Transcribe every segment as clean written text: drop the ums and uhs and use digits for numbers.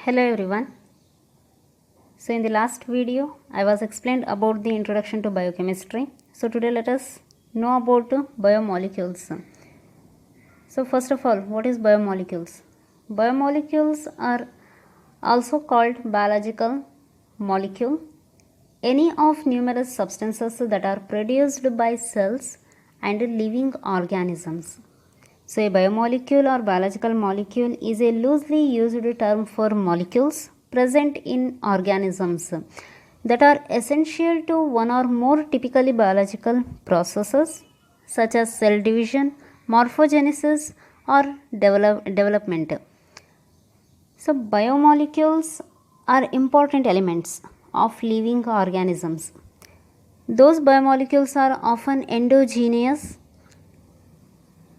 Hello everyone. So in the last video I was explained about the introduction to biochemistry. So today let us know about biomolecules. So first of all, what is biomolecules? Biomolecules are also called biological molecule, any of numerous substances that are produced by cells and living organisms. So a biomolecule or biological molecule is a loosely used term for molecules present in organisms that are essential to one or more typically biological processes such as cell division, morphogenesis or development. So biomolecules are important elements of living organisms. Those biomolecules are often endogenous.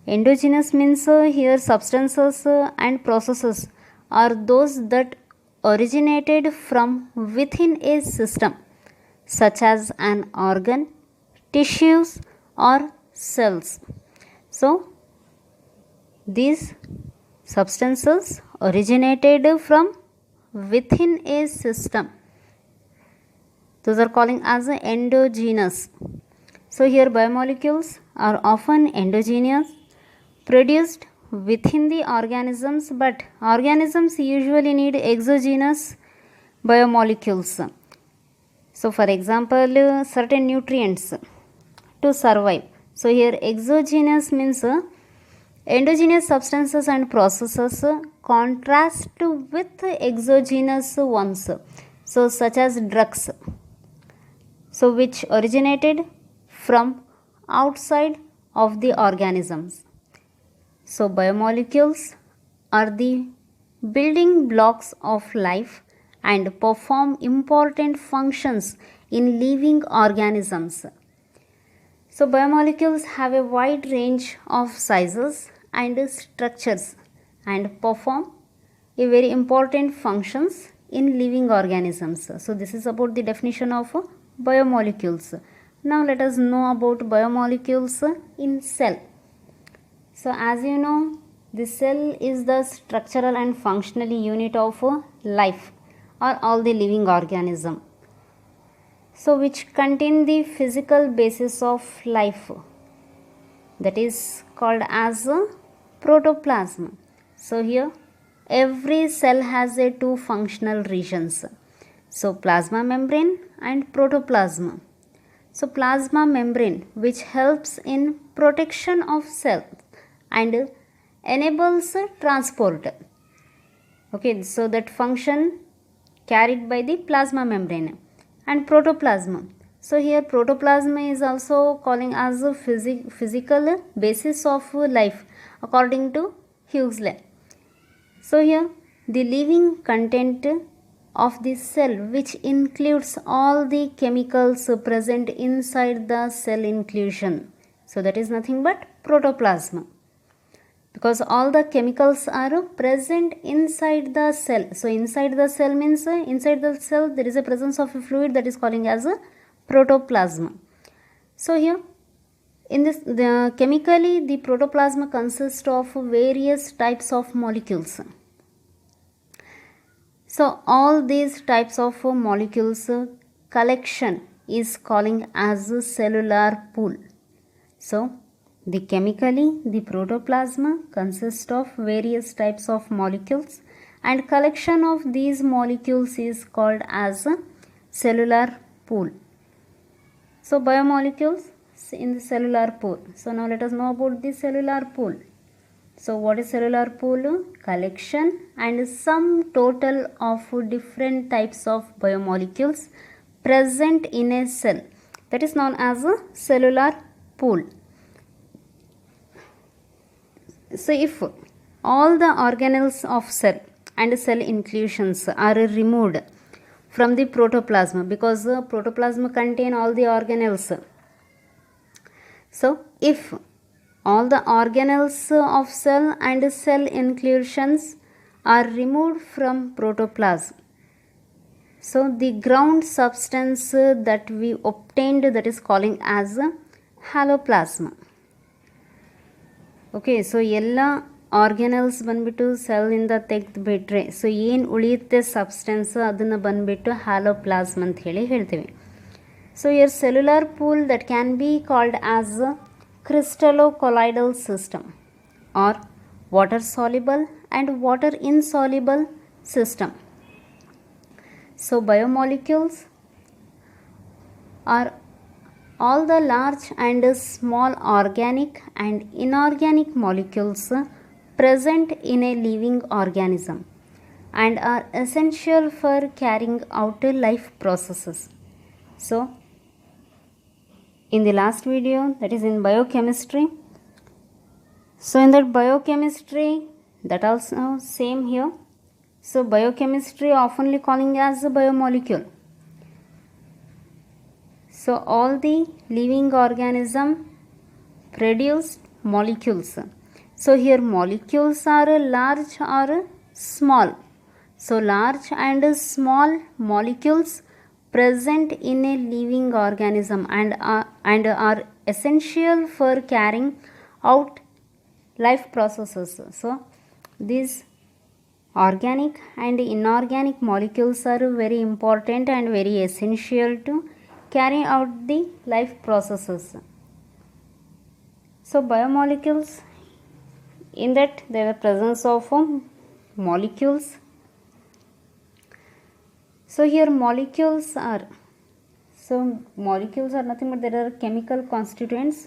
Endogenous means here substances and processes are those that originated from within a system such as an organ, tissues or cells. So these substances originated from within a system. Those are calling as endogenous. So here biomolecules are often endogenous, produced within the organisms, but organisms usually need exogenous biomolecules. So for example, certain nutrients to survive. So here exogenous means endogenous substances and processes contrast with exogenous ones. So such as drugs, so which originated from outside of the organisms. So biomolecules are the building blocks of life and perform important functions in living organisms. So biomolecules have a wide range of sizes and structures and perform a very important functions in living organisms. So this is about the definition of biomolecules. Now let us know about biomolecules in cell. So as you know, the cell is the structural and functional unit of life or all the living organism. So which contain the physical basis of life, that is called as protoplasm. So here every cell has a two functional regions. So plasma membrane and protoplasm. So plasma membrane which helps in protection of cells and enables transport. Okay, so that function carried by the plasma membrane. And protoplasm. So here protoplasm is also calling as a physical basis of life according to Huxley. So here the living content of the cell which includes all the chemicals present inside the cell inclusion. So that is nothing but protoplasm, because all the chemicals are present inside the cell. So inside the cell means inside the cell there is a presence of a fluid that is calling as a protoplasm. So here in this chemically the protoplasm consists of various types of molecules. So all these types of molecules collection is calling as a cellular pool. So the chemically the protoplasm consists of various types of molecules and collection of these molecules is called as a cellular pool. So biomolecules in the cellular pool. So now let us know about the cellular pool. So what is cellular pool? Collection and sum total of different types of biomolecules present in a cell, that is known as a cellular pool. So if all the organelles of cell and cell inclusions are removed from the protoplasm, because protoplasm contain all the organelles. So if all the organelles of cell and cell inclusions are removed from protoplasm, so the ground substance that we obtained, that is calling as haloplasm. Okay, so ಎಲ್ಲ ಆರ್ಗ್ಯಾನಲ್ಸ್ ಬಂದುಬಿಟ್ಟು ಸೆಲ್ಲಿಂದ ತೆಗೆದು ಬಿಟ್ಟರೆ so ಏನು ಉಳಿಯುತ್ತೆ substance ಅದನ್ನು ಬಂದುಬಿಟ್ಟು ಹ್ಯಾಲೋಪ್ಲಾಸ್ಮ್ ಅಂತ ಹೇಳಿ ಹೇಳ್ತೀವಿ. So your cellular pool that can be called as crystallocolloidal system or water soluble and water insoluble system. So biomolecules are all the large and small organic and inorganic molecules present in a living organism and are essential for carrying out life processes. So in the last video, that is in biochemistry, so in that biochemistry, that also same here. So biochemistry oftenly calling as a biomolecule. So all the living organism produced molecules. So here molecules are large or small. So large and small molecules present in a living organism and are essential for carrying out life processes. So these organic and inorganic molecules are very important and very essential to carry out the life processes. So biomolecules, in that there is presence of molecules. So here molecules are nothing but there are chemical constituents.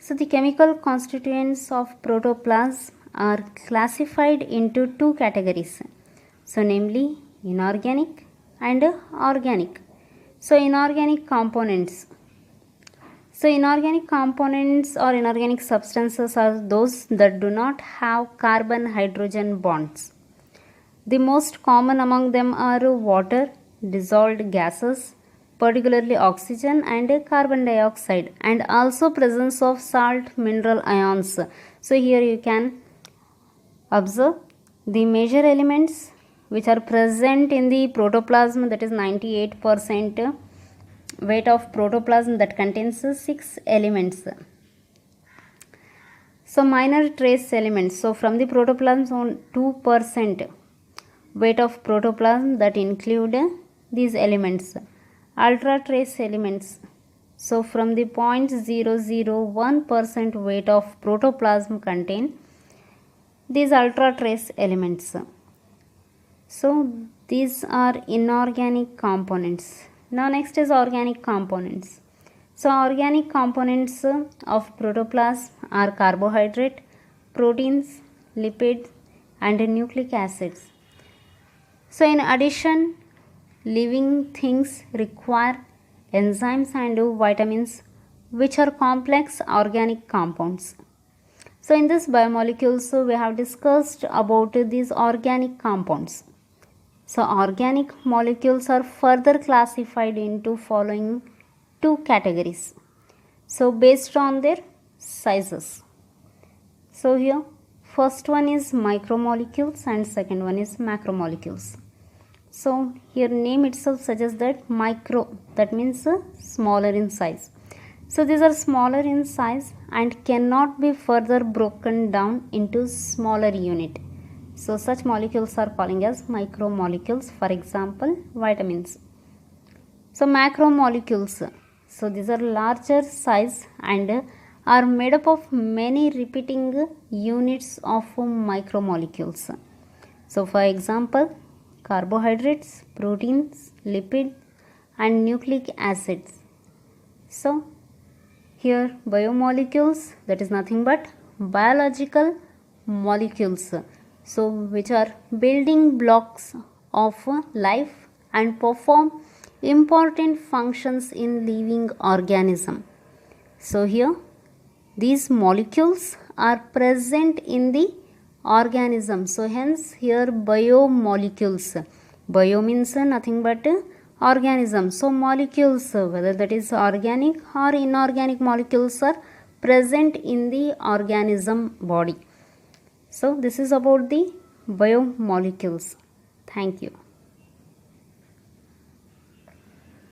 So the chemical constituents of protoplasm are classified into two categories. So namely inorganic and organic. So inorganic components. So inorganic components or inorganic substances are those that do not have carbon-hydrogen bonds. The most common among them are water, dissolved gases, particularly oxygen and carbon dioxide, and also presence of salt mineral ions. So here you can observe the major elements which are present in the protoplasm, that is 98% weight of protoplasm that contains 6 elements. So minor trace elements, so from the protoplasm on 2% weight of protoplasm that include these elements. Ultra trace elements, so from the 0.001% weight of protoplasm contain these ultra trace elements. So these are inorganic components. Now next is organic components. So organic components of protoplasm are carbohydrate, proteins, lipids and nucleic acids. So in addition, living things require enzymes and vitamins which are complex organic compounds. So in this biomolecules we have discussed about these organic compounds. So organic molecules are further classified into following two categories. So based on their sizes. So here first one is micromolecules and second one is macromolecules. So here name itself suggests that micro, that means smaller in size. So these are smaller in size and cannot be further broken down into smaller unit. So such molecules are calling as micromolecules, for example vitamins. So macromolecules, so these are larger size and are made up of many repeating units of micromolecules. So for example carbohydrates, proteins, lipids and nucleic acids. So here biomolecules, that is nothing but biological molecules, so which are building blocks of life and perform important functions in living organism. So here these molecules are present in the organism, so hence here biomolecules. Bio means nothing but organism. So molecules, whether that is organic or inorganic molecules, are present in the organism body. So this is about the biomolecules. Thank you.